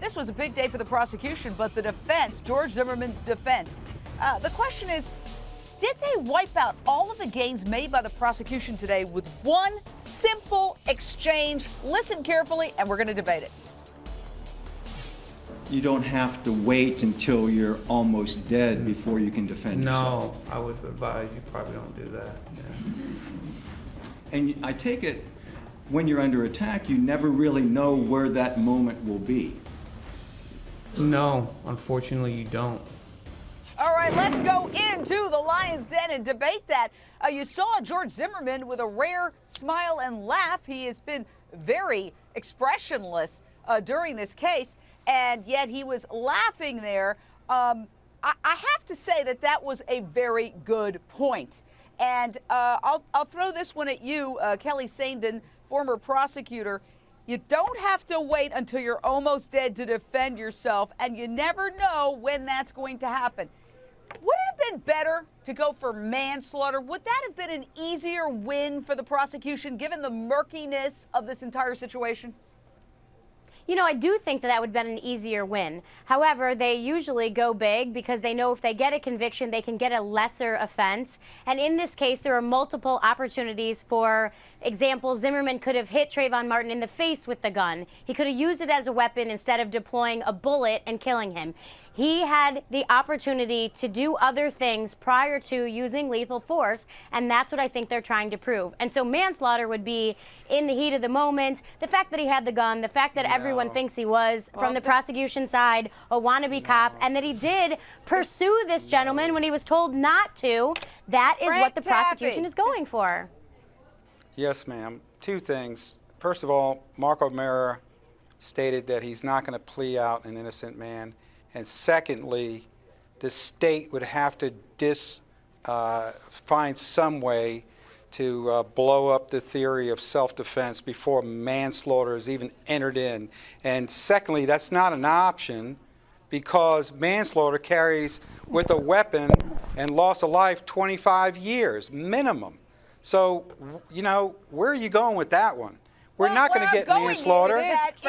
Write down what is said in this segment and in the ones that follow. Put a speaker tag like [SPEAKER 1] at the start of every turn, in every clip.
[SPEAKER 1] This was a big day for the prosecution, but the defense, George Zimmerman's defense, the question is, did they wipe out all of the gains made by the prosecution today with one simple exchange? Listen carefully, and we're going to debate it.
[SPEAKER 2] You don't have to wait until you're almost dead before you can defend yourself.
[SPEAKER 3] No, I would advise you probably don't do that. Yeah.
[SPEAKER 2] And I take it, when you're under attack, you never really know where that moment will be.
[SPEAKER 3] No, unfortunately you don't.
[SPEAKER 1] All right, let's go into the Lion's Den and debate that. You saw George Zimmerman with a rare smile and laugh. He has been very expressionless during this case, and yet he was laughing there. I have to say that that was a very good point. And I'll throw this one at you, Kelly Saindon, former prosecutor. You don't have to wait until you're almost dead to defend yourself, and you never know when that's going to happen. Would it have been better to go for manslaughter? Would that have been an easier win for the prosecution, given the murkiness of this entire situation?
[SPEAKER 4] You know, I do think that would have been an easier win. However, they usually go big because they know if they get a conviction, they can get a lesser offense. And in this case, there are multiple opportunities. For example, Zimmerman could have hit Trayvon Martin in the face with the gun. He could have used it as a weapon instead of deploying a bullet and killing him. He had the opportunity to do other things prior to using lethal force, and that's what I think they're trying to prove. And so manslaughter would be in the heat of the moment, the fact that he had the gun, the fact that everyone thinks he was, from the prosecution side, a wannabe cop, and that he did pursue this gentleman when he was told not to. That is what the prosecution is going for.
[SPEAKER 5] Yes, ma'am. Two things. First of all, Mark O'Mara stated that he's not going to plea out an innocent man. And secondly, the state would have to find some way to blow up the theory of self-defense before manslaughter is even entered in. And secondly, that's not an option because manslaughter carries with a weapon and loss of life 25 years minimum. So, you know, where are you going with that one? We're not going to get manslaughter.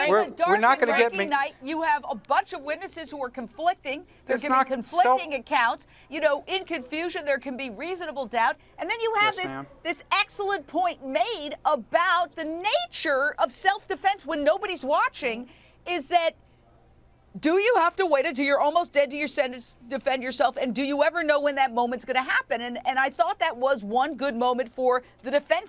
[SPEAKER 1] We're not going to get night. You have a bunch of witnesses who are conflicting. They're giving conflicting accounts. You know, in confusion, there can be reasonable doubt. And then you have this excellent point made about the nature of self-defense when nobody's watching, is that do you have to wait until you're almost dead to your sentence to defend yourself? And do you ever know when that moment's going to happen? And I thought that was one good moment for the defense.